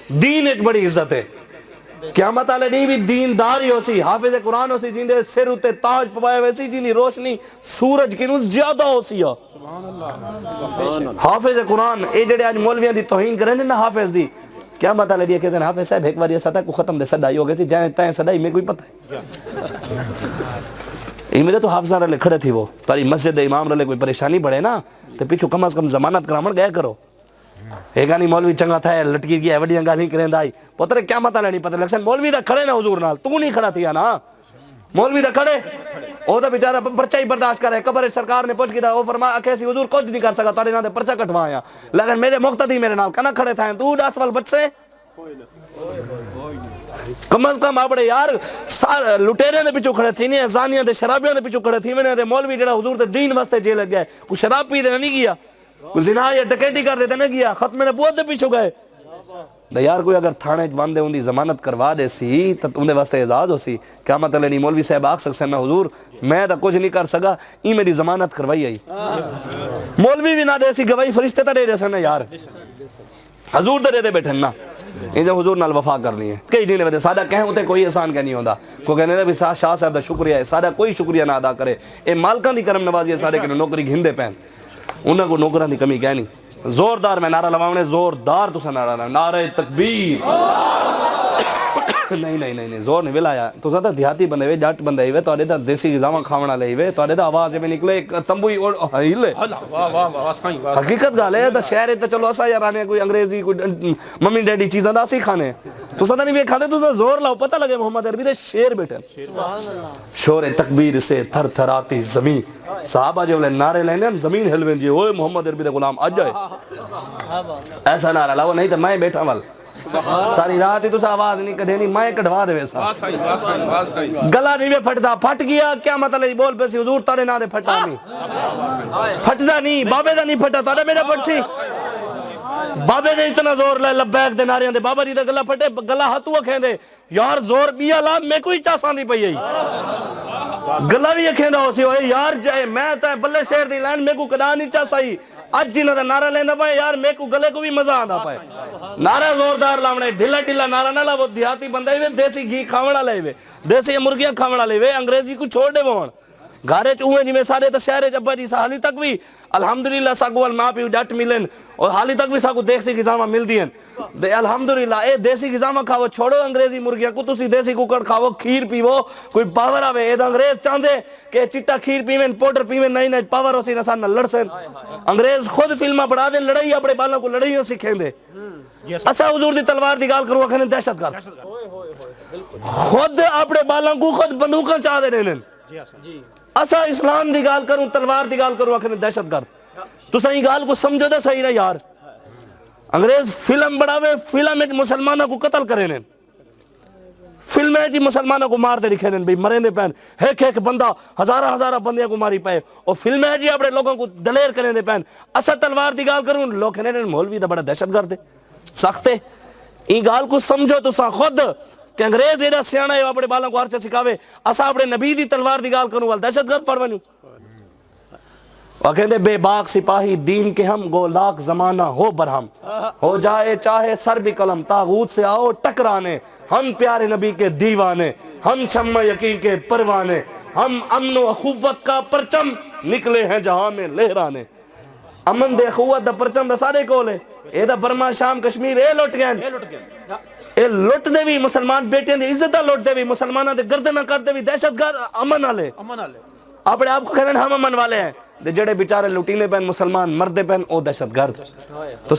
دین ایک بڑی عزت ہے. قیامت والے نہیں بھی دیندار ہی ہو سی, حافظ قرآن ہو سی, جن دے سر اتے تاج پوائے ویسی جن دی روشنی سورج کی نو زیادہ ہو سی. حافظ قرآن اے جڑے آج مولویاں دی توہین کریں نا حافظ دی, قیامت والے دی کہتے ہیں حافظ صاحب ایک بار یہ سطح کو ختم دے سڑائی ہو گئی تھی, جائیں تائیں سڑائی میں کوئی پتہ ہے. یہ میرے تو حافظہ رلے کھڑے تھی, وہ تاری مسجد امام رلے کوئی پریشانی بڑھے نا تو پیچھو کم از کم ضمانت کرامن گئے کرو. ایک آنی مولوی چنگا تھا ہے لٹکی گیا وڈیاں گالی کریں دائی پتر قیامت والے نہیں پتہ لگسن مولوی دا کھڑے نا حضور نال, تو نہیں کھڑا تھیا نا مولوی دا کھڑے او دا بیچارہ پرچہ ہی برداشت کر رہے. قبر سرکار نے پوچھ کی دا وہ فرمایا کیسی حضور کچھ نہیں کر سکا تارے نہ دے پرچہ کٹوایا, لیکن میرے مقتدی میرے نال کنا کھڑے تھا تو 10 سال بچ سے کم از کم اپنے یار لٹیرے دے پیچھو کھڑے تھی نہیں, زانیاں دے شرابیاں دے پیچھو کھڑے تھی میں نے مولوی جڑا حضور دے دین واسطے جیل لگ گئے, کوئی شراب پی دے نہیں گیا, کوئی زنا یا ڈکیٹی کر دیتے نہیں گیا, ختم نبوت دے پیچھو گئے. یار کوئی اگر تھانے باندھے ان دی ضمانت کروا دے سی تو ان دے واسطے اعزاز ہو سی. قیامت علیہ نہیں مولوی صاحب آکھ سکتے ہیں حضور میں تو کچھ نہیں کر سکا, این میری ضمانت کروائی آئی. مولوی بھی نہ دے سی گواہی فرشتے تا دے سن یار, حضور تے دے بیٹھن نا ان حضور نال وفا کرنی ہے. کئی جینے ودے سادہ کہیں ہوتے کوئی احسان کہ نہیں ہوندا, کو کہنے دے بھی شاہ صاحب دا شکریہ ہے, سادہ کوئی شکریہ نہ ادا کرے. اے مالکان دی کرم نوازی ہے سادے کہ نوکری گھندے پہن, انہاں کو نوکران دی کمی کہنی. زوردار میں نعرہ لواؤں نے, زوردار تو سا نعرہ لواؤں, نعرہ تکبیر. نہیں زور نہیں ولایا تو زیادہ دیہاتی بندے ہوئے جٹ بندے ہوئے تو آدھے دا دیسی غذاواں کھاونا لے ہوئے تو آدھے دا آواز میں نکلے تمبوئی ہیلے. حقیقت گالے ہے دا شہر ہے تو چلو اسا یار آنے کوئی انگریزی کوئی ممی ڈیڈی چیزاں دا اسی کھانے تو سادہ نہیں بھی کھاتے تو زور لاؤ پتہ لگے محمد عربی دے شیر بیٹھے. شور تکبیر سے تھر تھر آتی زمین, صحابہ جو نعرے لینے زمین ہلویں دی اوے محمد عربی دے غلام آج جائے ایسا نعرہ لاؤ نہیں تو میں بیٹھا وال ساری رات ہی تو آواز نہیں کڑھے نہیں میں کڑھوا دے ویسا گلا نہیں پھٹدا, پھٹ گیا کیا مطلب بول پہ سی حضور تارے نہ دے پھٹا نہیں پھٹدا نہیں, بابے دا نہیں پھٹا تارے میرے پھٹ سی. بابے نے اتنا زور لے لبیک دے ناریاں دے, بابا جی دا گلا پھٹے گلا ہتھو اکھیں دے یار زور بیا لا میں کوئی چاسان دی پئی ہے گلا بھی اکھیں دا ہو سی ہوئے یار جائے میں تا بلے شہر دی لینڈ میں کو کدا نہیں چاسائی آج جی نہ دا نعرہ لیندہ پائے یار میں کو گلے کو بھی مزہ آندہ پائے. نعرہ زوردار لاؤنے ڈھلا ڈھلا نعرہ نہ لا, وہ دیہاتی بندے ہوئے دیسی گھی کھاوڑا لے ہوئے, دیسی مرگیاں کھاوڑا لے ہوئے, انگریزی کو چھوڑ دے وہاں گھارے چوہے جی میں سارے تا شہرے جبا جی سا حالی تک بھی الحمدللہ ساکو والماں پیو ڈٹ ملن اور حالی تک بھی ساکو دیسی غذامہ مل دین. الحمدللہ اے دیسی غذامہ کھاو چھوڑو انگریزی مرگیاں کو تسی دیسی کوکڑ کھاو کھیر پیو کوئی پاور آوے. اے دا انگریز چاندے کہ چٹا کھیر پیویں پوڈر پیویں نہیں پاور ہو سی نسان نہ لڑ سن. انگریز خود فلمہ بڑھا دیں لڑائی اپنے بالوں کو لڑائیوں سکھیں دے. اسا حضور دی تلوار دی گال کرو اکھنے دہشت گرد خود اپنے بالوں کو خود بندوقاں چاہ دے رہنے. اسا اسلام دی گال کروں تلوار دی گال کروں اکھنے دہشت گرد. تو صحیح گال کو سمجھو دے صحیح نہ یار. انگریز فلم بڑھاوے فلم میں مسلمانوں کو قتل کریں نے, فلم میں جی مسلمانوں کو مار دے لکھے نے بھی مریں دے پہن ایک بندہ ہزارہ بندیاں کو ماری پائے, اور فلم میں جی اپنے لوگوں کو دلیر کریں دے پہن. اسا تلوار دی گال کروں لوگ کہنے نے مولوی دا بڑا دہشت گرد ہے سختے. این گال کو سمجھو تو سا خود کہ انگریز ایڈا سیانا ہے اپنے بالوں کو ہرچہ سکھاوے, اسا اپنے نبی دی تلوار دی گال کروں وال دہشت گرد پڑھوانیوں. اور کہتے بے باک سپاہی دین کے ہم گو لاکھ زمانہ ہو برہم, ہو جائے چاہے سر بھی قلم تاغوت سے آؤ ٹکرانے, ہم پیارے نبی کے دیوانے, ہم شمع یقین کے پروانے, ہم امن و اخوت کا پرچم نکلے ہیں جہاں میں لہرانے. امن دے اخوت دا پرچم دا سارے کولے, اے دا برما شام کشمیر اے لٹ گئے, اے لٹ دے بھی مسلمان بیٹیاں دی عزتہ لٹ دے بھی مسلمانہ دے گردنہ کرتے بھی دہشت گرد امن آلے. اپنے آپ کو کہنے ہم امن والے ہیں, جڑے بیچارے لٹیلے پہن مسلمان مردے پہن او دہشت گرد. تو